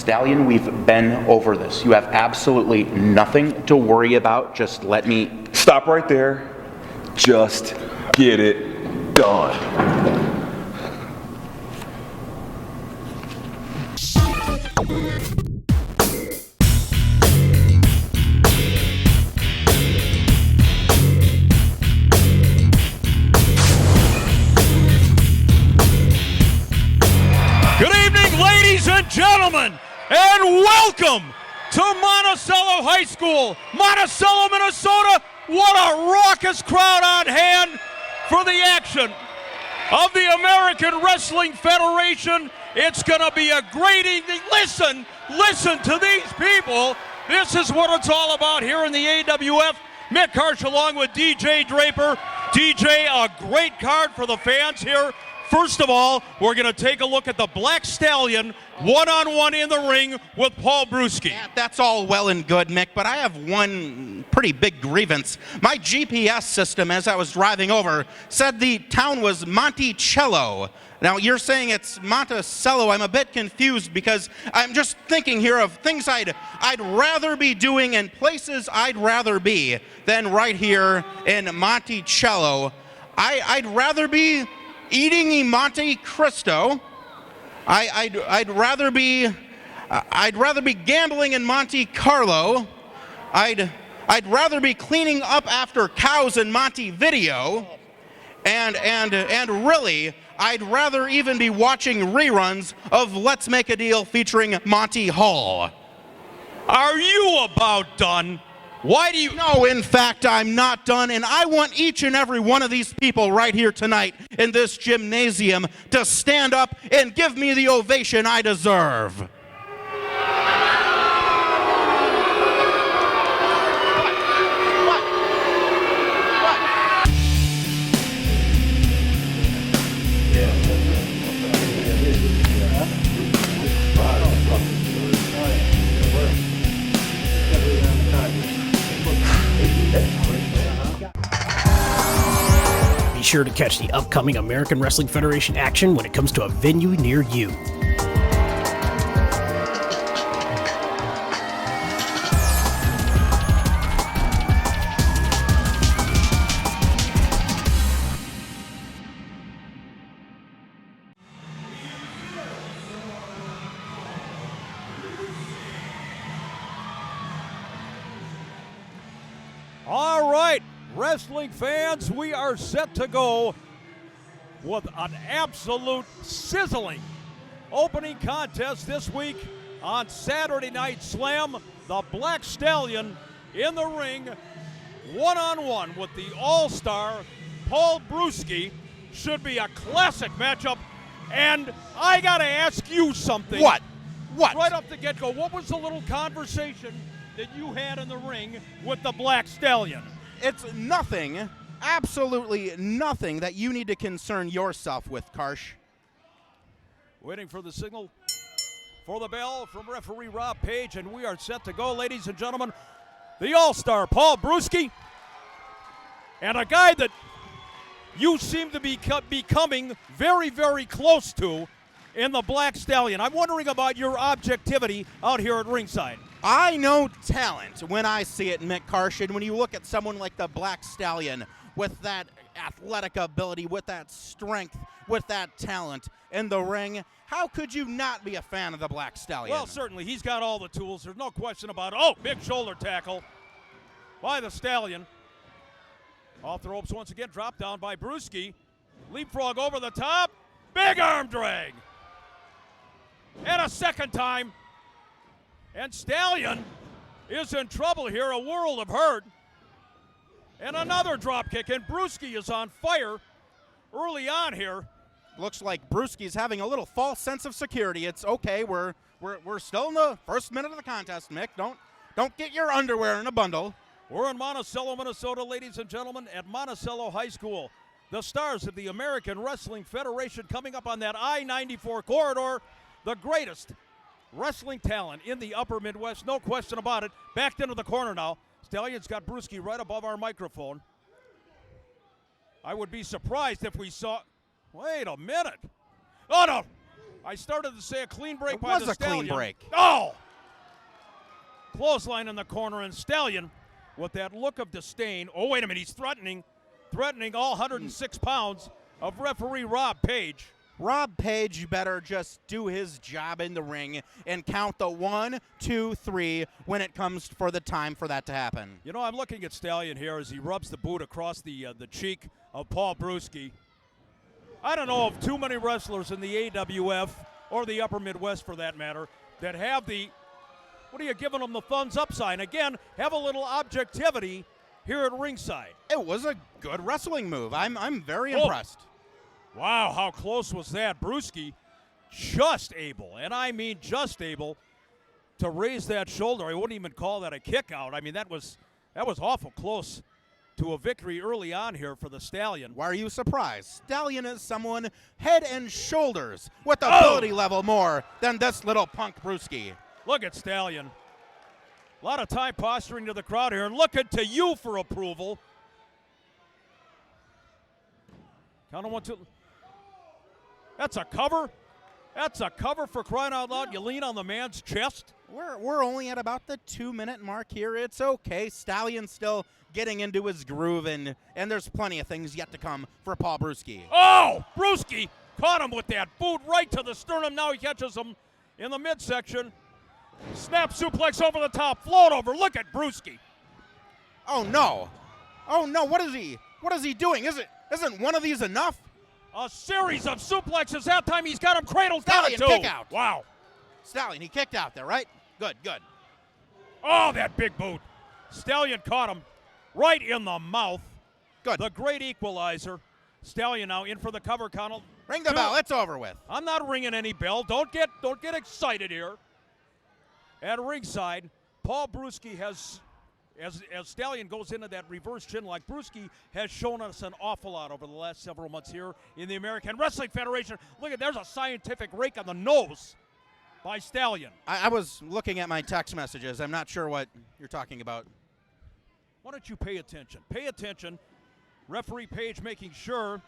Stallion, we've been over this. You have absolutely nothing to worry about. Just let me... Stop right there. Just get it done. Ladies and gentlemen, and welcome to Monticello High School, Monticello, Minnesota. What a raucous crowd on hand for the action of the American Wrestling Federation. It's going to be a great evening. Listen to these people. This is what it's all about here in the AWF. Mick Harsh along with DJ Draper. DJ, a great card for the fans here. First of all, we're going to take a look at the Black Stallion one-on-one in the ring with Paul Brewski. Yeah, that's all well and good, Mick, but I have one pretty big grievance. My GPS system, as I was driving over, said the town was Monticello. Now, you're saying it's Monticello. I'm a bit confused because I'm just thinking here of things I'd rather be doing and places I'd rather be than right here in Monticello. I'd rather be eating a Monte Cristo. I'd rather be gambling in Monte Carlo. I'd rather be cleaning up after cows in Montevideo, and really I'd rather even be watching reruns of Let's Make a Deal featuring Monty Hall. Are you about done? Why do you... No, in fact, I'm not done, and I want each and every one of these people right here tonight in this gymnasium to stand up and give me the ovation I deserve. Be sure to catch the upcoming American Wrestling Federation action when it comes to a venue near you. All right, wrestling fans, we are set to go with an absolute sizzling opening contest this week on Saturday Night Slam. The Black Stallion in the ring, one-on-one with the all-star Paul Brewski. Should be a classic matchup. And I got to ask you something. What? Right off the get-go, what was the little conversation that you had in the ring with the Black Stallion? It's nothing, absolutely nothing that you need to concern yourself with, Karsh. Waiting for the signal for the bell from referee Rob Page, and we are set to go, ladies and gentlemen. The all-star Paul Brewski, and a guy that you seem to be becoming very, very close to in the Black Stallion. I'm wondering about your objectivity out here at ringside. I know talent when I see it, Mick Karsh, and when you look at someone like the Black Stallion with that athletic ability, with that strength, with that talent in the ring, how could you not be a fan of the Black Stallion? Well, certainly, he's got all the tools. There's no question about it. Oh, big shoulder tackle by the Stallion. Off the ropes once again, drop down by Brewski. Leapfrog over the top. Big arm drag. And a second time. And Stallion is in trouble here, a world of hurt. And another drop kick, and Brewski is on fire early on here. Looks like Brewski's having a little false sense of security. It's okay, we're still in the first minute of the contest, Mick. Don't get your underwear in a bundle. We're in Monticello, Minnesota, ladies and gentlemen, at Monticello High School. The stars of the American Wrestling Federation coming up on that I-94 corridor. The greatest wrestling talent in the upper Midwest, no question about it. Backed into the corner now. Stallion's got Brewski right above our microphone. I would be surprised if we saw... Wait a minute. Oh, no. I started to say a clean break It by was the a clean Stallion. break. Oh! Clothesline in the corner, and Stallion with that look of disdain. Oh, wait a minute, he's threatening all 106 pounds of referee Rob Page. Rob Page better just do his job in the ring and count the 1, 2, 3 when it comes for the time for that to happen. You know, I'm looking at Stallion here as he rubs the boot across the cheek of Paul Brewski. I don't know of too many wrestlers in the AWF or the Upper Midwest, for that matter, that have the, what are you giving them, the thumbs up sign? Again, have a little objectivity here at ringside. It was a good wrestling move. I'm very impressed. Wow, how close was that? Brewski just able, and I mean just able, to raise that shoulder. I wouldn't even call that a kick out. I mean, that was awful close to a victory early on here for the Stallion. Why are you surprised? Stallion is someone head and shoulders with ability level more than this little punk Brewski. Look at Stallion. A lot of time posturing to the crowd here and looking to you for approval. Count on 1, 2. That's a cover. That's a cover, for crying out loud. You lean on the man's chest. We're only at about the 2-minute mark here. It's okay. Stallion's still getting into his groove, and there's plenty of things yet to come for Paul Brewski. Oh, Brewski caught him with that boot right to the sternum. Now he catches him in the midsection. Snap suplex over the top, float over. Look at Brewski. Oh no! Oh no! What is he doing? Isn't one of these enough? A series of suplexes. That time he's got him cradled down Stallion at 2. kick out. Wow. Stallion, he kicked out there, right? Good. Oh, that big boot. Stallion caught him right in the mouth. Good. The great equalizer. Stallion now in for the cover, Connell. Ring the bell. It's over with. I'm not ringing any bell. Don't get excited here. At ringside, Paul Brewski has, as Stallion goes into that reverse chin lock, Brewski has shown us an awful lot over the last several months here in the American Wrestling Federation. Look at, there's a scientific rake on the nose by Stallion. I was looking at my text messages. I'm not sure what you're talking about. Why don't you pay attention? Pay attention. Referee Page making sure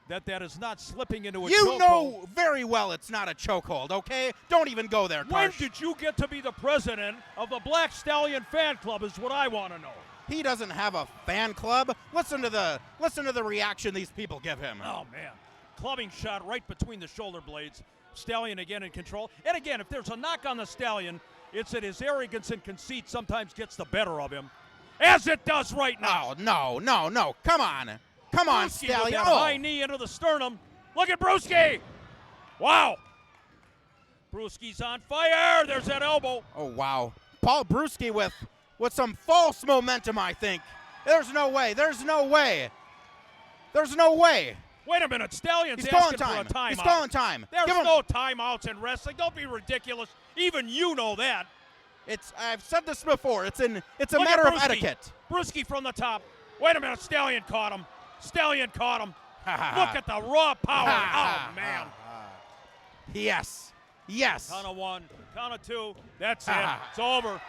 that is not slipping into a chokehold. You know very well it's not a chokehold, okay? Don't even go there, When Karsh. did you get to be the president of the Black Stallion fan club is what I want to know. He doesn't have a fan club. Listen to the reaction these people give him. Oh, man. Clubbing shot right between the shoulder blades. Stallion again in control. And again, if there's a knock on the Stallion, it's that his arrogance and conceit sometimes gets the better of him, as it does right now. Oh, no. Come on. Come on, Brewski Stallion. with that high knee into the sternum. Look at Brewski. Wow. Brewski's on fire. There's that elbow. Oh, wow. Paul Brewski with some false momentum, I think. There's no way. Wait a minute. Stallion's He's calling asking time. for a timeout. He's calling time. There's Give him- no timeouts in wrestling. Don't be ridiculous. Even you know that. I've said this before. It's a Look matter at of Brewski. etiquette. Brewski from the top. Wait a minute. Stallion caught him. Look at the raw power. Oh, man. Yes. Count of 1. Count of 2. That's it. It's over.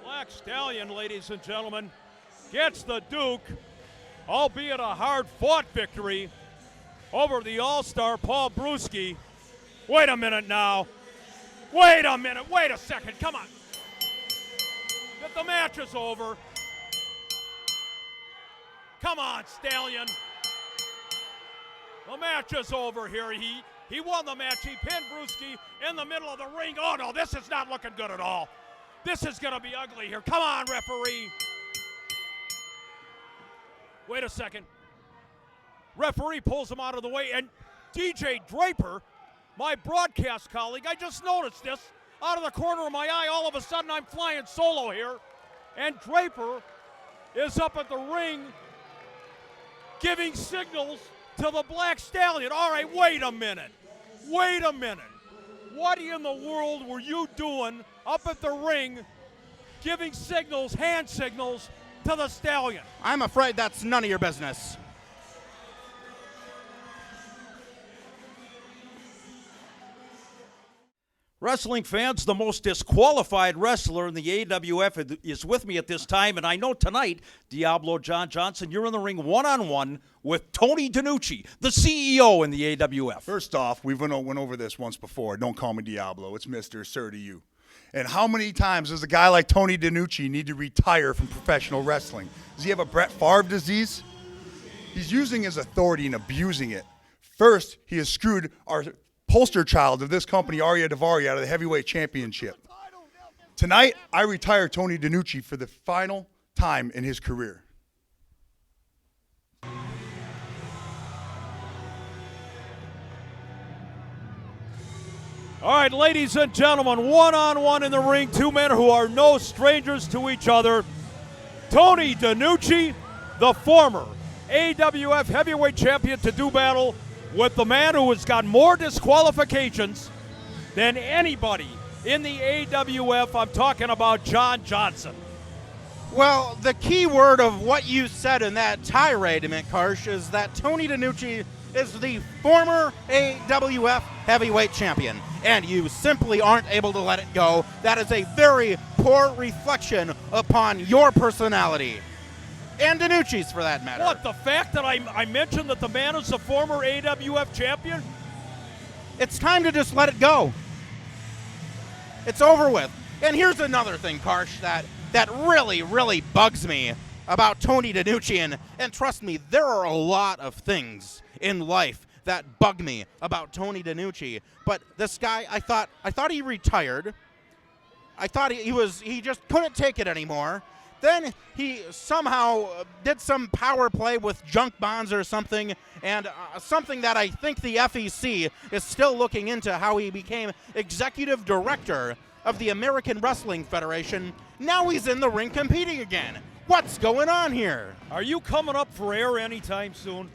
Black Stallion, ladies and gentlemen, gets the Duke, albeit a hard-fought victory over the All-Star Paul Brewski. Wait a minute now. Wait a second. Come on. The match is over. Come on, Stallion. The match is over here. He won the match. He pinned Brewski in the middle of the ring. Oh, no, this is not looking good at all. This is going to be ugly here. Come on, referee. Wait a second. Referee pulls him out of the way, and DJ Draper, my broadcast colleague, I just noticed this out of the corner of my eye. All of a sudden, I'm flying solo here, and Draper is up at the ring giving signals to the Black Stallion. All right, wait a minute. What in the world were you doing up at the ring giving signals, hand signals, to the Stallion? I'm afraid that's none of your business. Wrestling fans, the most disqualified wrestler in the AWF is with me at this time, and I know tonight, Diablo John Johnson, you're in the ring one-on-one with Tony DiNucci, the CEO in the AWF. First off, we've went over this once before. Don't call me Diablo. It's Mr. Sir to you. And how many times does a guy like Tony DiNucci need to retire from professional wrestling? Does he have a Brett Favre disease? He's using his authority and abusing it. First, he has screwed our poster child of this company, Arya Daivari, out of the heavyweight championship. Tonight, I retire Tony DiNucci for the final time in his career. All right, ladies and gentlemen, one-on-one in the ring, two men who are no strangers to each other. Tony DiNucci, the former AWF heavyweight champion, to do battle with the man who has got more disqualifications than anybody in the AWF. I'm talking about John Johnson. Well, the key word of what you said in that tirade, Karsh, is that Tony DiNucci is the former AWF heavyweight champion, and you simply aren't able to let it go. That is a very poor reflection upon your personality. And DiNucci's, for that matter. What, the fact that I mentioned that the man is a former AWF champion? It's time to just let it go. It's over with. And here's another thing, Karsh, that really, really bugs me about Tony DiNucci. And trust me, there are a lot of things in life that bug me about Tony DiNucci. But this guy, I thought he retired. I thought he just couldn't take it anymore. Then he somehow did some power play with junk bonds or something, and something that I think the FEC is still looking into, how he became executive director of the American Wrestling Federation. Now he's in the ring competing again. What's going on here? Are you coming up for air anytime soon?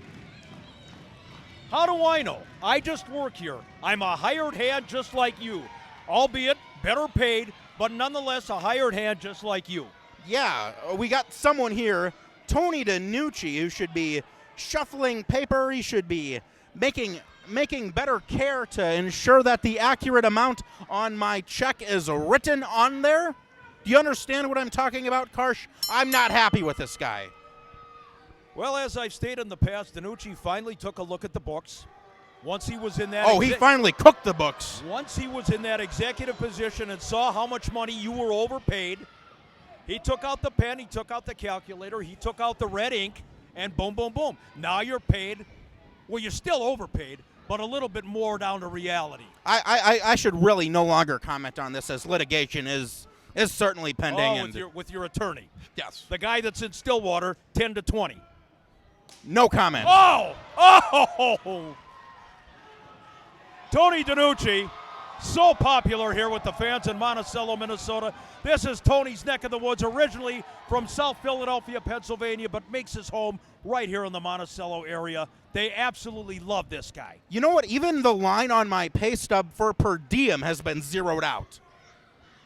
How do I know? I just work here. I'm a hired hand just like you, albeit better paid, but nonetheless a hired hand just like you. Yeah, we got someone here, Tony DiNucci, who should be shuffling paper. He should be making better care to ensure that the accurate amount on my check is written on there. Do you understand what I'm talking about, Karsh? I'm not happy with this guy. Well, as I've stated in the past, DiNucci finally took a look at the books. Once he was in that he finally cooked the books. Once he was in that executive position and saw how much money you were overpaid, he took out the pen, he took out the calculator, he took out the red ink, and boom, boom, boom. Now you're paid. Well, you're still overpaid, but a little bit more down to reality. I should really no longer comment on this, as litigation is certainly pending. With your attorney. Yes. The guy that's in Stillwater, 10 to 20. No comment. Oh! Tony DiNucci, so popular here with the fans in Monticello, Minnesota. This is Tony's neck of the woods, originally from South Philadelphia, Pennsylvania, but makes his home right here in the Monticello area. They absolutely love this guy. You know what? Even the line on my pay stub for per diem has been zeroed out.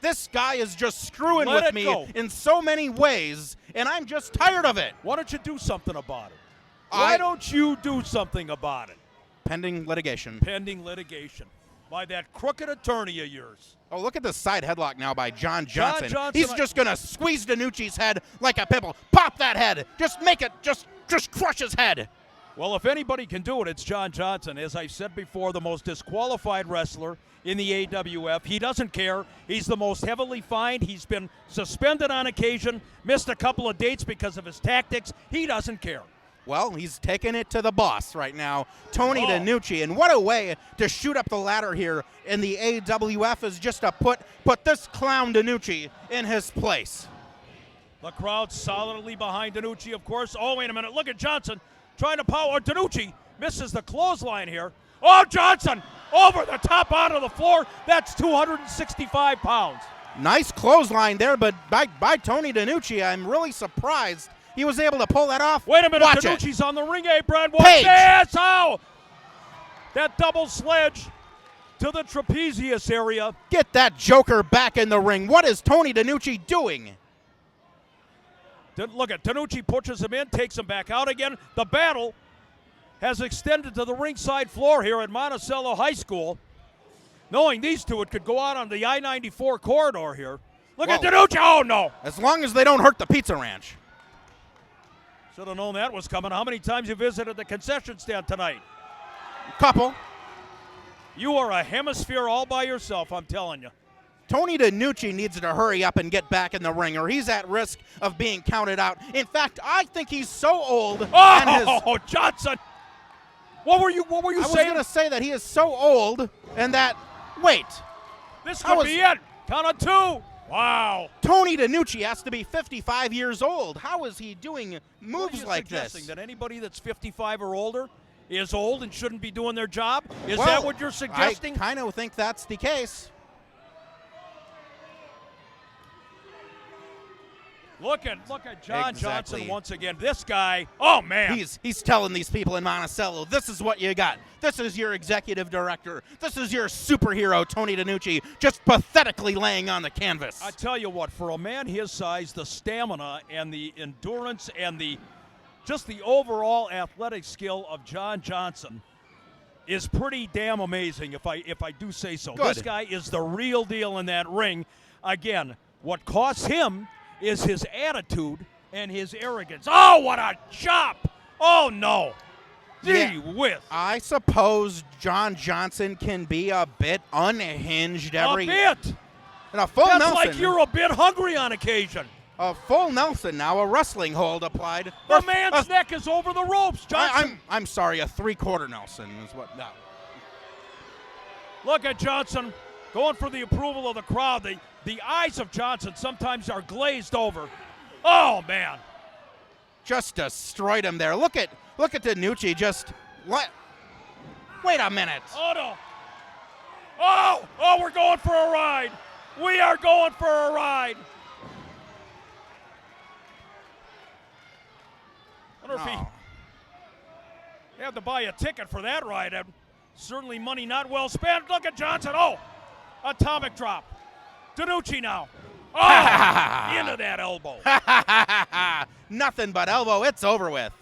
This guy is just screwing with me in so many ways, and I'm just tired of it. Why don't you do something about it? Why don't you do something about it? Pending litigation. Pending litigation. By that crooked attorney of yours. Oh, look at this side headlock now by John Johnson. He's just going to squeeze DiNucci's head like a pimple. Pop that head. Just make it, just crush his head. Well, if anybody can do it, it's John Johnson. As I've said before, the most disqualified wrestler in the AWF. He doesn't care. He's the most heavily fined. He's been suspended on occasion, missed a couple of dates because of his tactics. He doesn't care. Well, he's taking it to the boss right now, Tony DiNucci. And what a way to shoot up the ladder here in the AWF is just to put this clown DiNucci in his place. The crowd solidly behind DiNucci, of course. Oh, wait a minute. Look at Johnson trying to power. DiNucci misses the clothesline here. Oh, Johnson over the top onto the floor. That's 265 pounds. Nice clothesline there, but by Tony DiNucci, I'm really surprised he was able to pull that off. Wait a minute, Watch DiNucci's on the ring apron. Watch this! How? That double sledge to the trapezius area. Get that joker back in the ring. What is Tony DiNucci doing? Look at DiNucci pushes him in, takes him back out again. The battle has extended to the ringside floor here at Monticello High School. Knowing these two, it could go out on the I-94 corridor here. Look at Whoa. DiNucci. Oh, no. As long as they don't hurt the Pizza Ranch. Should have known that was coming. How many times you visited the concession stand tonight? Couple. You are a hemisphere all by yourself, I'm telling you. Tony DiNucci needs to hurry up and get back in the ring, or he's at risk of being counted out. In fact, I think he's so old. Oh, Johnson! What were you I was saying? going to say that he is so old, and that. Wait. This I could be it. Count on two. Wow. Tony DiNucci has to be 55 years old. How is he doing What are moves you like suggesting, this? that anybody that's 55 or older is old and shouldn't be doing their job? Is Well, that what you're suggesting? I kind of think that's the case. Look at John Exactly. Johnson once again. This guy, oh man. He's telling these people in Monticello, this is what you got. This is your executive director. This is your superhero, Tony DiNucci, just pathetically laying on the canvas. I tell you what, for a man his size, the stamina and the endurance and just the overall athletic skill of John Johnson is pretty damn amazing, if I do say so. Good. This guy is the real deal in that ring. Again, what costs him is his attitude and his arrogance. Oh, what a chop! Oh no! Yeah. Gee whiz! I suppose John Johnson can be a bit unhinged A bit. And a full That's Nelson. like you're a bit hungry on occasion. A full Nelson now, a wrestling hold applied. The man's neck is over the ropes, Johnson. I'm sorry, a 3/4 Nelson is what. No. Look at Johnson going for the approval of the crowd. The eyes of Johnson sometimes are glazed over. Oh man! Just destroyed him there. Look at DiNucci just. Wait a minute. Oh no! Oh, we're going for a ride. We are going for a ride. I wonder if Oh. he had to buy a ticket for that ride. And certainly money not well spent. Look at Johnson. Oh, atomic drop. DiNucci now. Oh, into that elbow. Nothing but elbow. It's over with.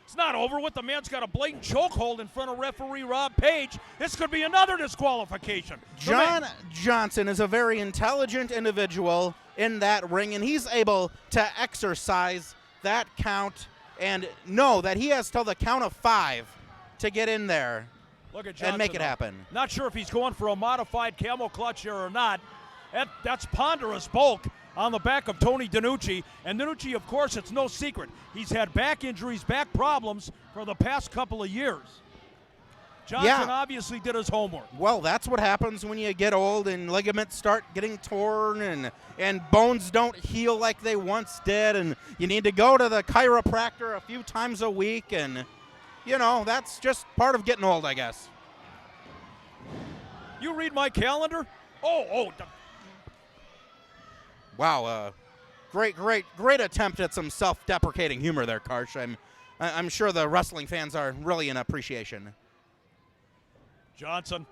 It's not over with. The man's got a blatant chokehold in front of referee Rob Page. This could be another disqualification. John Johnson is a very intelligent individual in that ring, and he's able to exercise that count and know that he has till the count of 5 to get in there Look at Johnson and make it now. happen. Not sure if he's going for a modified camel clutch here or not. That's ponderous bulk on the back of Tony DiNucci. And DiNucci, of course, it's no secret. He's had back injuries, back problems for the past couple of years. Johnson obviously did his homework. Well, that's what happens when you get old and ligaments start getting torn and bones don't heal like they once did, and you need to go to the chiropractor a few times a week, and, you know, that's just part of getting old, I guess. You read my calendar? Wow, great attempt at some self-deprecating humor there, Karsh. I'm sure the wrestling fans are really in appreciation. Johnson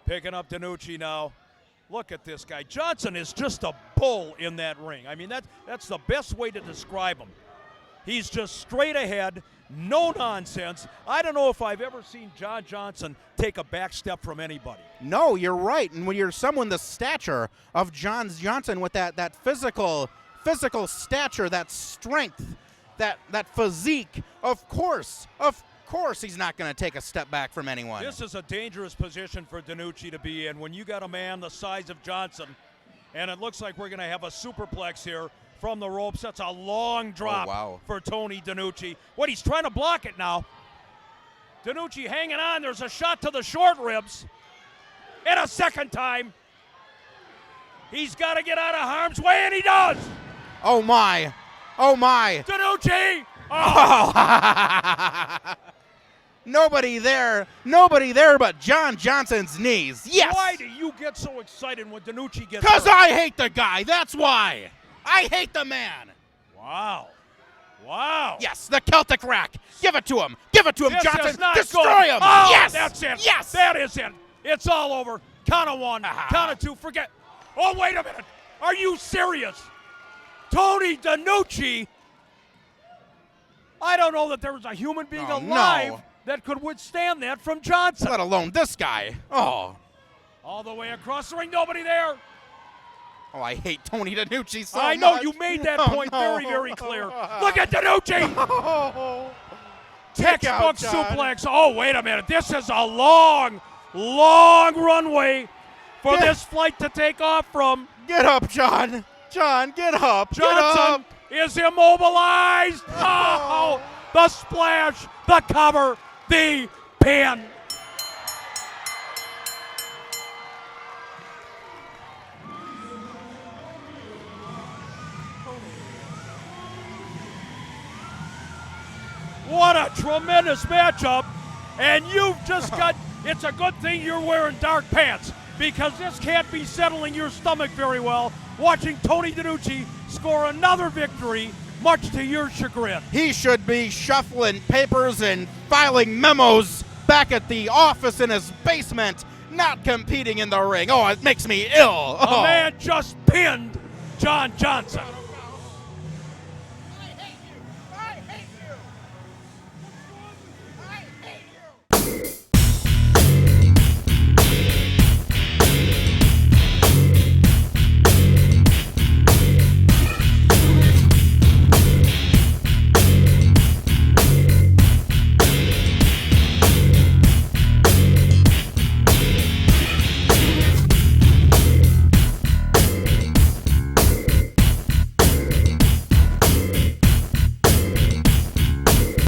picking up DiNucci now. Look at this guy. Johnson is just a bull in that ring. I mean, that's the best way to describe him. He's just straight ahead, no nonsense. I don't know if I've ever seen John Johnson take a back step from anybody. No, you're right. And when you're someone the stature of John Johnson with that physical stature, that strength, that physique, of course he's not going to take a step back from anyone. This is a dangerous position for DiNucci to be in when you got a man the size of Johnson, and it looks like we're going to have a superplex here from the ropes. That's a long drop for Tony DiNucci. He's trying to block it now. DiNucci hanging on. There's a shot to the short ribs. And a second time. He's got to get out of harm's way, and he does. Oh, my. DiNucci. Nobody there but John Johnson's knees. Yes. Why do you get so excited when DiNucci gets Because hurt? I hate the guy. That's why. I hate the man. Wow. Yes, the Celtic rack. Give it to him. This Johnson. is not Destroy good. him. Oh, yes. That's it. Yes. That is it. It's all over. Count of 1. Count of 2. Forget. Oh, wait a minute. Are you serious? Tony DiNucci. I don't know that there was a human being alive that could withstand that from Johnson. Let alone this guy. Oh. All the way across the ring, nobody there. Oh, I hate Tony DiNucci so I know much. you made that Oh, point no. very, very clear. Look at DiNucci. Oh. Textbook Kick out, John. suplex. Oh, wait a minute. This is a long, long runway for Get- this flight to take off from. Get up, John. John, get up. Get Johnson up. is immobilized. Oh, the splash, the cover, the pin. What a tremendous matchup. And you've just got, it's a good thing you're wearing dark pants because this can't be settling your stomach very well, watching Tony DiNucci score another victory, much to your chagrin. He should be shuffling papers and filing memos back at the office in his basement, not competing in the ring. Oh, it makes me ill. A Oh. man just pinned John Johnson.